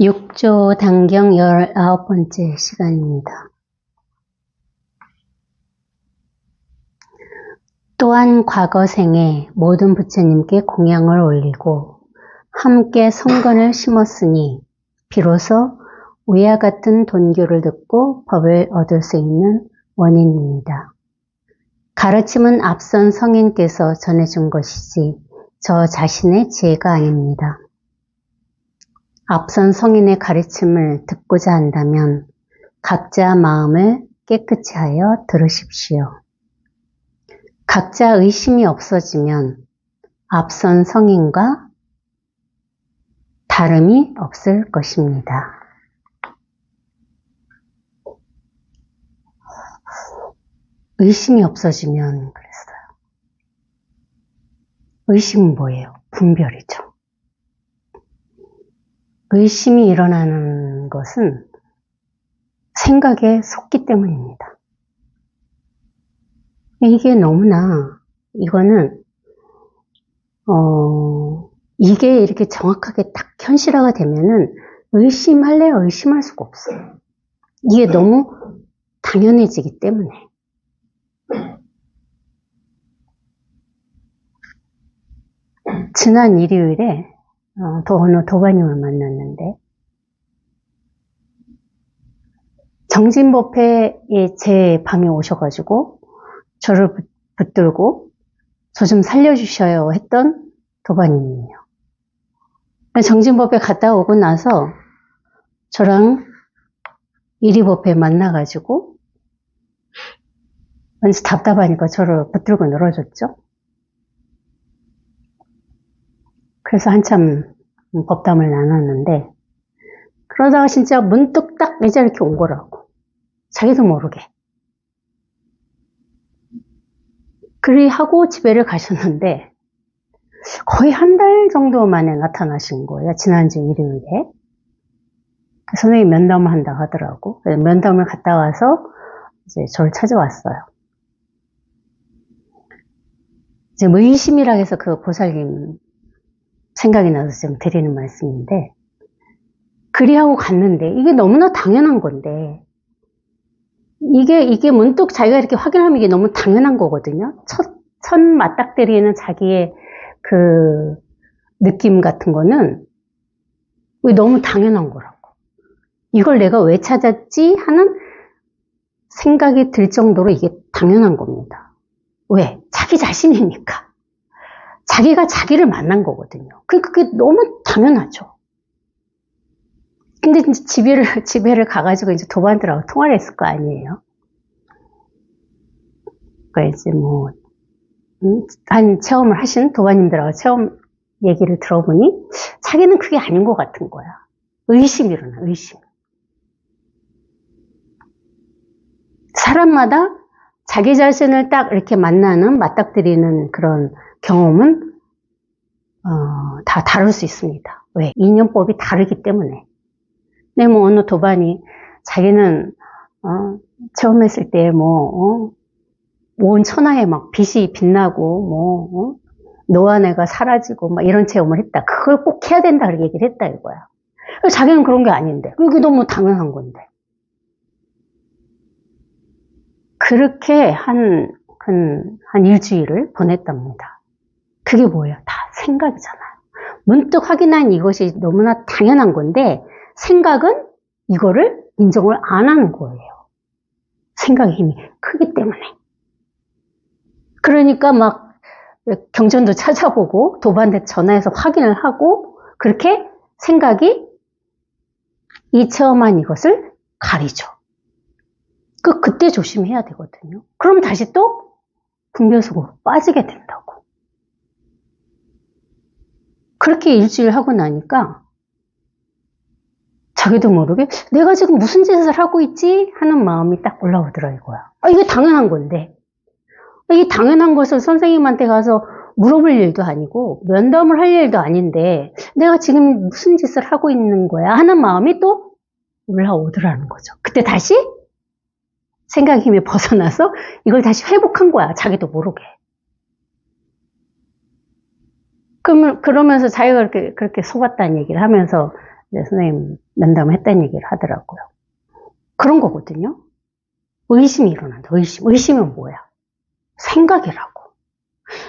육조 단경 19번째 시간입니다. 또한 과거 생에 모든 부처님께 공양을 올리고 함께 성건을 심었으니 비로소 위와 같은 돈교를 듣고 법을 얻을 수 있는 원인입니다. 가르침은 앞선 성인께서 전해준 것이지 저 자신의 지혜가 아닙니다. 앞선 성인의 가르침을 듣고자 한다면 각자 마음을 깨끗이 하여 들으십시오. 각자 의심이 없어지면 앞선 성인과 다름이 없을 것입니다. 의심이 없어지면 그랬어요. 의심은 뭐예요? 분별이죠. 의심이 일어나는 것은 생각에 속기 때문입니다. 이게 너무나 이거는 이게 이렇게 정확하게 딱 현실화가 되면은 의심할래야 의심할 수가 없어요. 이게 너무 당연해지기 때문에. 지난 일요일에 어느 도반님을 만났는데 정진법회에 제 방에 오셔가지고 저를 붙들고 저 좀 살려주셔요 했던 도반님이에요. 정진법회 갔다 오고 나서 저랑 이리법회 만나가지고 왠지 답답하니까 저를 붙들고 늘어졌죠. 그래서 한참 법담을 나눴는데 그러다가 진짜 문득 딱 이 자리에 이렇게 온 거라고. 자기도 모르게. 그리 하고 집에를 가셨는데 거의 한 달 정도 만에 나타나신 거예요. 지난주 일요일에. 선생님이 면담을 한다고 하더라고. 면담을 갔다 와서 이제 저를 찾아왔어요. 이제 의심이라 해서 그 보살님 생각이 나서 좀 드리는 말씀인데, 그리하고 갔는데, 이게 너무나 당연한 건데, 이게 문득 자기가 이렇게 확인하면 이게 너무 당연한 거거든요. 첫 맞닥뜨리는 자기의 그 느낌 같은 거는 너무 당연한 거라고. 이걸 내가 왜 찾았지? 하는 생각이 들 정도로 이게 당연한 겁니다. 왜? 자기 자신이니까. 자기가 자기를 만난 거거든요. 그게 너무 당연하죠. 근데 이제 집에를 가가지고 이제 도반들하고 통화를 했을 거 아니에요. 그러니까 이제 한 체험을 하신 도반님들하고 체험 얘기를 들어보니 자기는 그게 아닌 것 같은 거야. 의심이 일어나, 의심. 사람마다 자기 자신을 딱 이렇게 만나는, 맞닥뜨리는 그런 경험은 다 다를 수 있습니다. 왜? 인연법이 다르기 때문에. 근데 어느 도반이 자기는 체험했을 때 온 천하에 막 빛이 빛나고 너와 내가 사라지고 막 이런 체험을 했다. 그걸 꼭 해야 된다 그렇게 얘기를 했다 이거야. 자기는 그런 게 아닌데 그게 너무 당연한 건데. 그렇게 한 일주일을 보냈답니다. 그게 뭐예요? 다 생각이잖아요. 문득 확인한 이것이 너무나 당연한 건데 생각은 이거를 인정을 안 하는 거예요. 생각의 힘이 크기 때문에. 그러니까 막 경전도 찾아보고 도반한테 전화해서 확인을 하고 그렇게 생각이 이 체험한 이것을 가리죠. 그때 조심해야 되거든요. 그럼 다시 또 분별속으로 빠지게 된다고. 그렇게 일주일 하고 나니까 자기도 모르게 내가 지금 무슨 짓을 하고 있지? 하는 마음이 딱 올라오더라 이거야. 이게 당연한 건데. 이 당연한 것을 선생님한테 가서 물어볼 일도 아니고 면담을 할 일도 아닌데 내가 지금 무슨 짓을 하고 있는 거야? 하는 마음이 또 올라오더라는 거죠. 그때 다시 생각의 힘이 벗어나서 이걸 다시 회복한 거야. 자기도 모르게. 그러면서 자기가 그렇게 속았다는 얘기를 하면서 선생님 면담을 했다는 얘기를 하더라고요. 그런 거거든요. 의심이 일어난다. 의심은 뭐야? 생각이라고.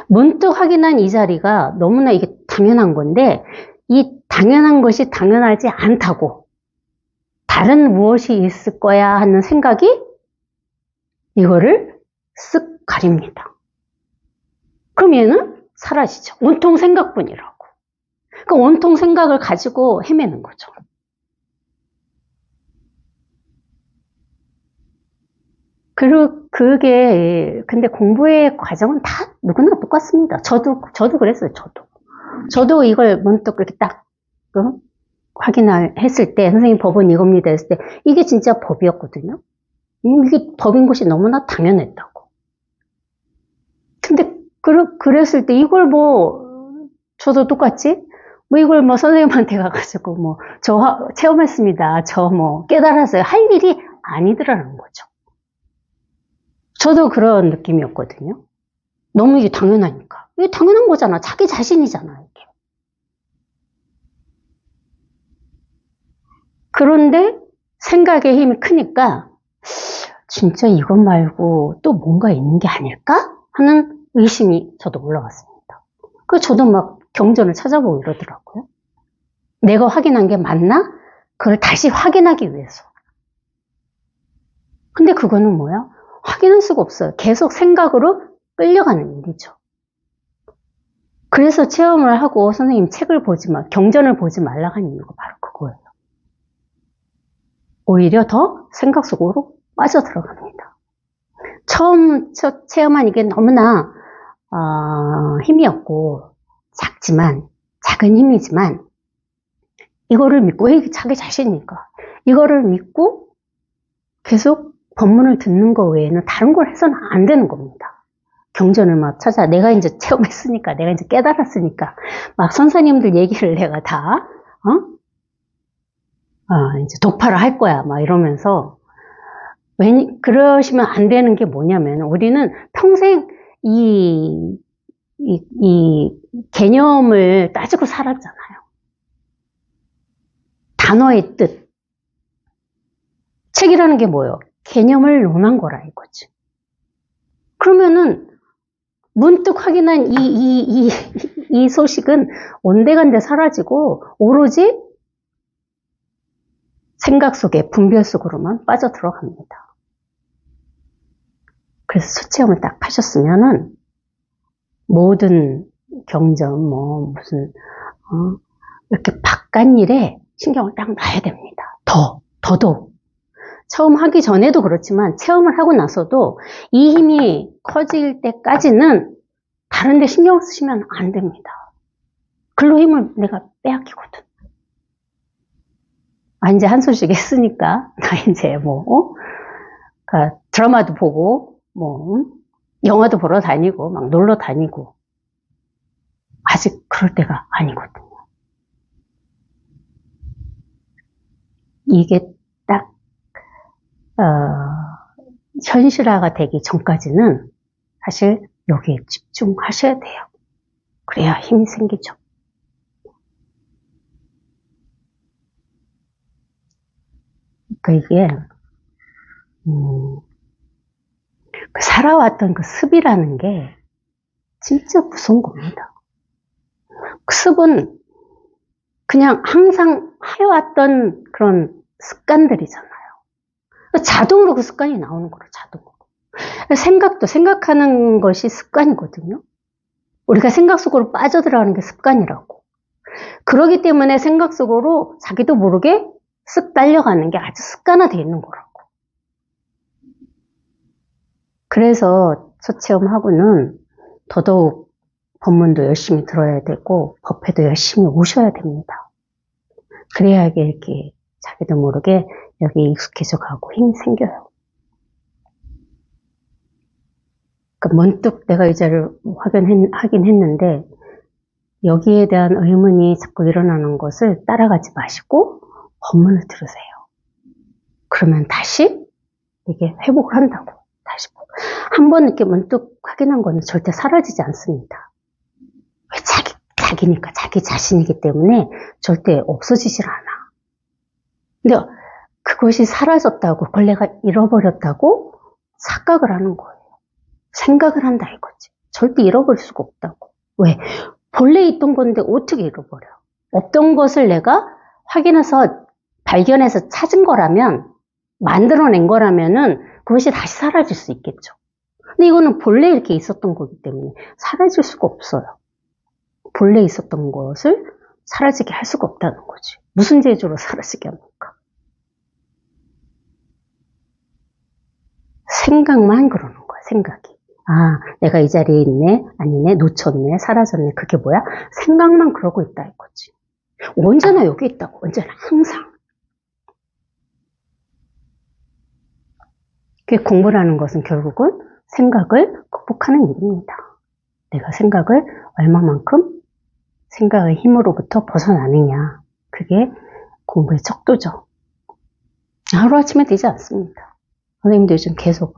문득 확인한 이 자리가 너무나 이게 당연한 건데, 이 당연한 것이 당연하지 않다고, 다른 무엇이 있을 거야 하는 생각이 이거를 쓱 가립니다. 그럼 얘는 사라지죠. 온통 생각뿐이라고. 그러니까 온통 생각을 가지고 헤매는 거죠. 그리고 그게, 근데 공부의 과정은 다 누구나 똑같습니다. 저도 그랬어요, 저도 이걸 문득 그렇게 딱, 확인을 했을 때, 선생님 법은 이겁니다 했을 때, 이게 진짜 법이었거든요. 이게 법인 것이 너무나 당연했다고. 근데, 그랬을 때 이걸 저도 똑같지? 이걸 선생님한테 가가지고 저 체험했습니다. 저 깨달았어요. 할 일이 아니더라는 거죠. 저도 그런 느낌이었거든요. 너무 이게 당연하니까. 이게 당연한 거잖아. 자기 자신이잖아, 이게. 그런데 생각의 힘이 크니까 진짜 이것 말고 또 뭔가 있는 게 아닐까? 하는 의심이 저도 올라왔습니다. 그래서 저도 막 경전을 찾아보고 이러더라고요. 내가 확인한 게 맞나? 그걸 다시 확인하기 위해서. 근데 그거는 뭐야? 확인할 수가 없어요. 계속 생각으로 끌려가는 일이죠. 그래서 체험을 하고 선생님 책을 보지 마, 경전을 보지 말라고 하는 이유가 바로 그거예요. 오히려 더 생각 속으로 빠져들어갑니다. 처음 체험한 이게 너무나 힘이었고 작은 힘이지만 이거를 믿고, 왜 자기 자신이니까 이거를 믿고 계속 법문을 듣는 거 외에는 다른 걸 해서는 안 되는 겁니다. 경전을 막 찾아, 내가 이제 체험했으니까, 내가 이제 깨달았으니까, 막 선생님들 얘기를 내가 다, 이제 독파를 할 거야, 막 이러면서. 그러시면 안 되는 게 뭐냐면, 우리는 평생 이 개념을 따지고 살았잖아요. 단어의 뜻. 책이라는 게 뭐예요? 개념을 논한 거라 이거지. 그러면은 문득 확인한 이 소식은 온데간데 사라지고 오로지 생각 속에 분별 속으로만 빠져 들어갑니다. 그래서 수체험을 딱 하셨으면은 모든 경전 무슨 이렇게 바깥 일에 신경을 딱 놔야 됩니다. 더더욱. 처음 하기 전에도 그렇지만 체험을 하고 나서도 이 힘이 커질 때까지는 다른 데 신경 쓰시면 안 됩니다. 글로 힘을 내가 빼앗기거든. 이제 한 소식 했으니까 나 이제 드라마도 보고 영화도 보러 다니고 막 놀러 다니고, 아직 그럴 때가 아니거든요. 이게 딱 현실화가 되기 전까지는 사실 여기에 집중하셔야 돼요. 그래야 힘이 생기죠. 그러니까 이게 살아왔던 그 습이라는 게 진짜 무서운 겁니다. 그 습은 그냥 항상 해왔던 그런 습관들이잖아요. 자동으로 그 습관이 나오는 거로, 자동으로. 생각하는 것이 습관이거든요. 우리가 생각 속으로 빠져들어가는 게 습관이라고. 그러기 때문에 생각 속으로 자기도 모르게 쓱 딸려가는 게 아주 습관화되어 있는 거라고. 그래서 첫 체험하고는 더더욱 법문도 열심히 들어야 되고 법회도 열심히 오셔야 됩니다. 그래야 이렇게 자기도 모르게 여기 익숙해져 가고 힘이 생겨요. 그러니까 문득 내가 이 자리를 하긴 했는데 여기에 대한 의문이 자꾸 일어나는 것을 따라가지 마시고 법문을 들으세요. 그러면 다시 이게 회복을 한다고. 다시 한 번 이렇게 문득 확인한 거는 절대 사라지지 않습니다. 왜 자기니까, 자기 자신이기 때문에 절대 없어지질 않아. 근데 그것이 사라졌다고, 벌레가 잃어버렸다고 착각을 하는 거예요. 생각을 한다 이거지. 절대 잃어버릴 수가 없다고. 왜? 본래 있던 건데 어떻게 잃어버려? 없던 것을 내가 확인해서 발견해서 찾은 거라면, 만들어낸 거라면은 그것이 다시 사라질 수 있겠죠. 근데 이거는 본래 이렇게 있었던 거기 때문에 사라질 수가 없어요. 본래 있었던 것을 사라지게 할 수가 없다는 거지. 무슨 재주로 사라지게 합니까? 생각만 그러는 거야, 생각이. 아, 내가 이 자리에 있네, 아니네, 놓쳤네, 사라졌네. 그게 뭐야? 생각만 그러고 있다 이거지. 언제나 여기 있다고, 언제나, 항상. 그 공부라는 것은 결국은 생각을 극복하는 일입니다. 내가 생각을 얼마만큼 생각의 힘으로부터 벗어나느냐. 그게 공부의 척도죠. 하루아침에 되지 않습니다. 선생님도 요즘 계속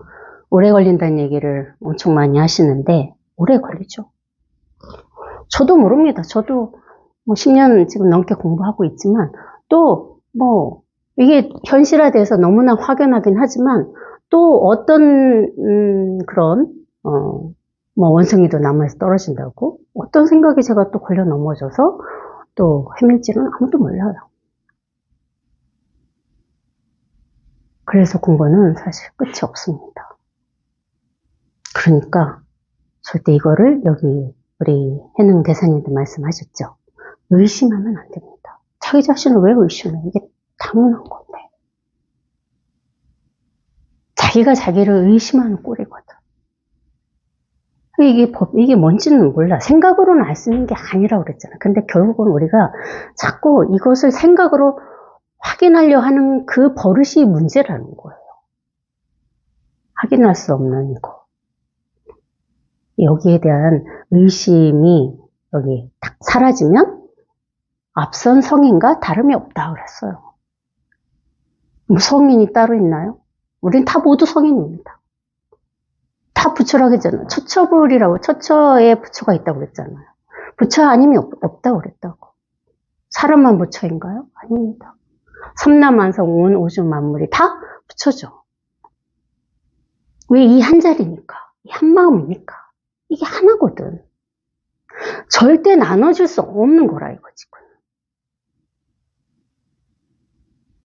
오래 걸린다는 얘기를 엄청 많이 하시는데 오래 걸리죠. 저도 모릅니다. 저도 뭐 10년 지금 넘게 공부하고 있지만 또 뭐 이게 현실화돼서 너무나 확연하긴 하지만 또 어떤 그런 뭐 원숭이도 나무에서 떨어진다고 어떤 생각이 제가 또 걸려 넘어져서 또 헤맬지는 아무도 몰라요. 그래서 공부는 사실 끝이 없습니다. 그러니까 절대 이거를 여기 우리 해능 대사님도 말씀하셨죠. 의심하면 안 됩니다. 자기 자신을 왜 의심해? 이게 당연한 건데. 자기가 자기를 의심하는 꼴이거든. 이게 뭔지는 몰라. 생각으로는 알 수 있는 게 아니라고 그랬잖아. 근데 결국은 우리가 자꾸 이것을 생각으로 확인하려 하는 그 버릇이 문제라는 거예요. 확인할 수 없는 거. 여기에 대한 의심이 여기 딱 사라지면 앞선 성인과 다름이 없다 그랬어요. 뭐 성인이 따로 있나요? 우린 다 모두 성인입니다. 다 부처라고 했잖아요. 처처불이라고, 처처에 부처가 있다고 그랬잖아요. 부처 아니면 없다고 그랬다고. 사람만 부처인가요? 아닙니다. 삼라만성 온 우주 만물이 다 부처죠. 왜? 이 한 자리니까. 이 한 마음이니까. 이게 하나거든. 절대 나눠줄 수 없는 거라 이거지.